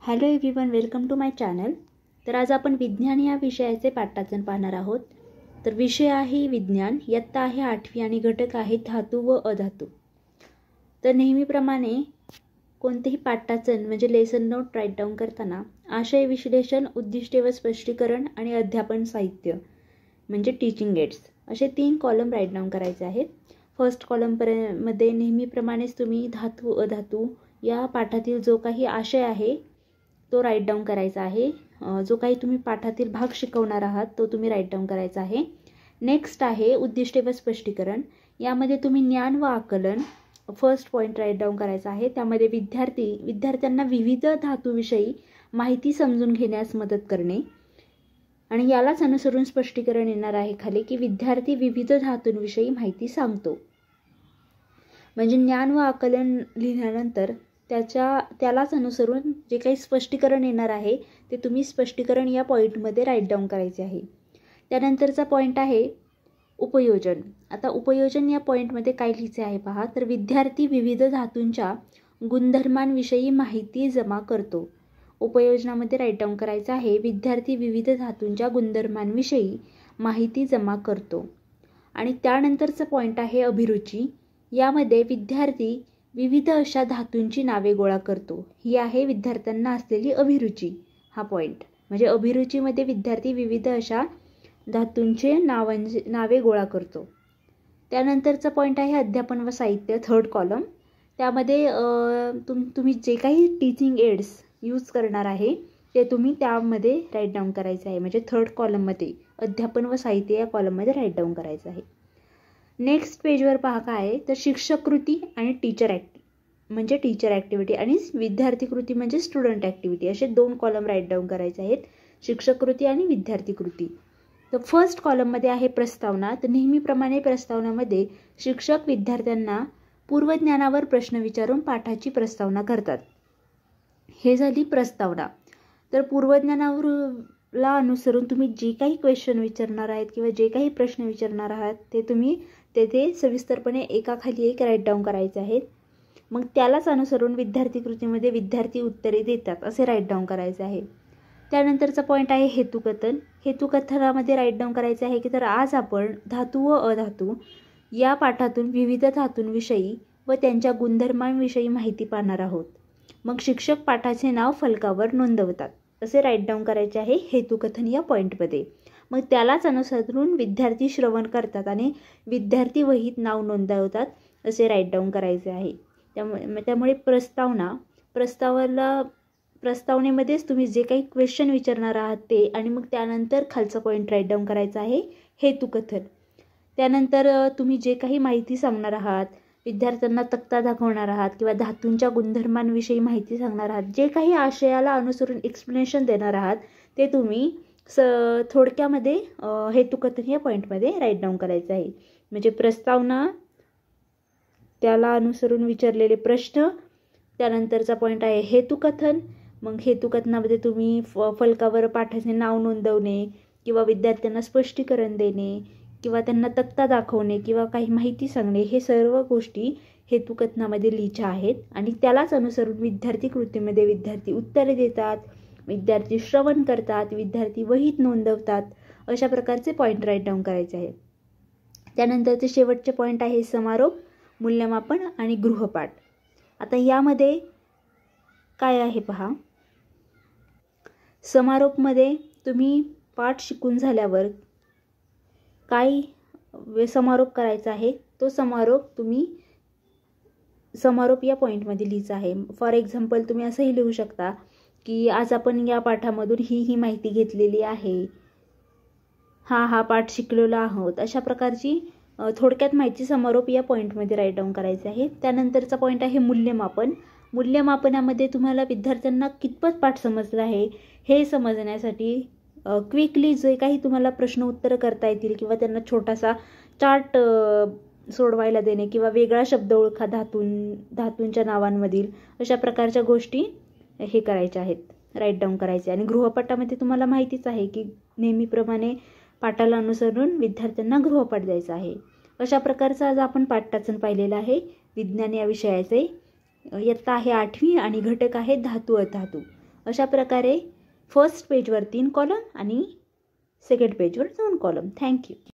Hello everyone, welcome to my channel. तर आज आपण विज्ञान या विषयाचे पाठांतर पाहणार आहोत। तर विषय आहे विज्ञान, इयत्ता आहे 8वी आणि घटक आहे धातू व अधातू। तर नेहमीप्रमाणे कोणतेही पाठांतर म्हणजे लेसन नोट राईट डाऊन करताना आशय विश्लेषण, उद्दिष्टे व स्पष्टीकरण आणि अध्यापन साहित्य म्हणजे टीचिंग एड्स असे 3 कॉलम राईट डाऊन करायचे आहेत। फर्स्ट कॉलम मध्ये नेहमीप्रमाणेच तुम्ही धातू अधातू या पाठातील जो काही आशय आहे तो राईट डाऊन करायचा आहे। जो काही तुम्ही पाठातील भाग शिकवणार आहात तो तुम्ही राईट डाऊन करायचा आहे। नेक्स्ट आहे उद्दिष्टे व स्पष्टीकरण। यामध्ये तुम्ही ज्ञान व आकलन फर्स्ट पॉइंट राईट डाऊन करायचा आहे। त्यामध्ये विद्यार्थ्यांना विविध धातूविषयी माहिती समजून घेण्यास मदत करणे आणि यालाच अनुसरून स्पष्टीकरण येणार आहे खाली की विद्यार्थी विविध धातूंविषयी माहिती सांगतो। म्हणजे ज्ञान व आकलन लिहिल्यानंतर त्यालाच अनुसरून जे काही स्पष्टीकरण येणार आहे ते तुम्ही स्पष्टीकरण या पॉईंटमध्ये राईट डाऊन करायचे आहे। त्यानंतरचा पॉईंट आहे उपयोजन। आता उपयोजन या पॉईंटमध्ये काय लिहायचे आहे पहा। तर विद्यार्थी विविध धातूंच्या गुणधर्मांविषयी माहिती जमा करतो। उपयोजनामध्ये राईट डाऊन करायचं आहे विद्यार्थी विविध धातूंच्या गुणधर्मांविषयी माहिती जमा करतो। आणि त्यानंतरचा पॉईंट आहे अभिरुची। यामध्ये विद्यार्थी विविध अशा धातूंची नावे गोळा करतो। ही आहे विद्यार्थ्यांना असलेली अभिरुची हा पॉईंट। म्हणजे अभिरुचीमध्ये विद्यार्थी विविध अशा धातूंचे नावे गोळा करतो। त्यानंतरचा पॉईंट आहे अध्यापन व साहित्य थर्ड कॉलम। त्यामध्ये तुम्ही जे काही टीचिंग एड्स यूज करणार आहे ते तुम्ही त्यामध्ये राईट डाऊन करायचं आहे। म्हणजे थर्ड कॉलममध्ये अध्यापन व साहित्य या कॉलममध्ये राईट डाऊन करायचं आहे। नेक्स्ट पेजवर पहा काय आहे तर शिक्षक कृती आणि टीचर ॲक्टिव्हिटी आणि विद्यार्थी कृती म्हणजे स्टुडंट ॲक्टिव्हिटी असे 2 कॉलम राईट डाऊन करायचे आहेत, शिक्षक कृती आणि विद्यार्थी कृती। तर फर्स्ट कॉलममध्ये आहे प्रस्तावना। तर नेहमीप्रमाणे प्रस्तावनामध्ये शिक्षक विद्यार्थ्यांना पूर्वज्ञानावर प्रश्न विचारून पाठाची प्रस्तावना करतात। हे झाली प्रस्तावना। तर पूर्वज्ञानावरला अनुसरून तुम्ही जे काही क्वेश्चन विचारणार आहेत किंवा जे काही प्रश्न विचारणार आहात ते तुम्ही तेथे सविस्तरपणे एकाखाली एक राईट डाऊन करायचे आहेत। मग त्यालाच अनुसरून विद्यार्थी कृतीमध्ये विद्यार्थी उत्तरे देतात असे राईट डाऊन करायचे आहे। त्यानंतरचा पॉईंट आहे हेतुकथन। हेतुकथनामध्ये राईट डाऊन करायचे आहे की तर आज आपण धातू व अधातू या पाठातून विविध धातूंविषयी व त्यांच्या गुणधर्मांविषयी माहिती पाहणार आहोत। मग शिक्षक पाठाचे नाव फलकावर नोंदवतात असे राईट डाऊन करायचे आहे हेतुकथन या पॉईंटमध्ये। मग त्यालाच अनुसरून विद्यार्थी श्रवण करतात आणि विद्यार्थी वहीत नाव नोंदवतात असे राईट डाऊन करायचे आहे। त्यामुळे प्रस्तावनेमध्येच तुम्ही जे काही क्वेश्चन विचारणार आहात ते आणि मग त्यानंतर खालचा पॉईंट राईट डाऊन करायचा आहे हेतुकथन। त्यानंतर तुम्ही जे काही माहिती सांगणार आहात, विद्यार्थ्यांना तक्ता दाखवणार आहात किंवा धातूंच्या गुणधर्मांविषयी माहिती सांगणार आहात, जे काही आशयाला अनुसरून एक्सप्लेनेशन देणार आहात ते तुम्ही थोडक्यामध्ये हेतुकथन या पॉईंटमध्ये राईट डाऊन करायचं आहे। म्हणजे प्रस्तावना, त्याला अनुसरून विचारलेले प्रश्न, त्यानंतरचा पॉईंट आहे हेतुकथन। मग हेतुकथनामध्ये तुम्ही फलकावर पाठाचे नाव नोंदवणे किंवा विद्यार्थ्यांना स्पष्टीकरण देणे किंवा त्यांना तक्ता दाखवणे किंवा काही माहिती सांगणे हे सर्व गोष्टी हेतुकथनामध्ये लिहायच्या आहेत। आणि त्यालाच अनुसरून विद्यार्थी कृतीमध्ये विद्यार्थी उत्तरे देतात, विद्यार्थी श्रवण करतात, विद्यार्थी वहीत नोंदवतात अशा प्रकारचे पॉईंट राईट डाऊन करायचे आहेत। त्यानंतरचे शेवटचे पॉईंट आहे समारोप, मूल्यमापन आणि गृहपाठ। आता यामध्ये काय आहे पहा। समारोपमध्ये तुम्ही पाठ शिकून झाल्यावर काय समारोप करायचा आहे तो समारोप या पॉईंटमध्ये लिहायचा आहे। फॉर एक्झाम्पल तुम्ही असंही लिहू शकता की आज आपण या पाठामधून ही माहिती घेतलेली आहे, हा पाठ शिकलेलो आहोत अशा प्रकारची थोडक्यात माहिती समारोप या पॉईंटमध्ये राईट डाऊन करायचे आहे। त्यानंतरचा पॉईंट आहे मूल्यमापन। मूल्यमापनामध्ये तुम्हाला विद्यार्थ्यांना कितपत पाठ समजला आहे हे समजण्यासाठी क्विकली जे काही तुम्हाला प्रश्न उत्तर करता येतील किंवा त्यांना छोटासा चार्ट सोडवायला देणे किंवा वेगळा शब्द ओळखा धातूंच्या नावांमधील अशा प्रकारच्या गोष्टी हे करायच्या आहेत, राईट डाऊन करायचे। आणि गृहपाठामध्ये तुम्हाला माहितीच आहे की नेहमीप्रमाणे पाठाला अनुसरून विद्यार्थ्यांना गृहपाठ द्यायचा आहे। अशा प्रकारचा आज आपण पाठांतर पाहिलेलं आहे विज्ञान या विषयाचे। इयत्ता आहे 8वी आणि घटक आहे धातू अधातू। अशा प्रकारे फर्स्ट पेजवर 3 कॉलम आणि सेकंड पेजवर 2 कॉलम. थँक्यू.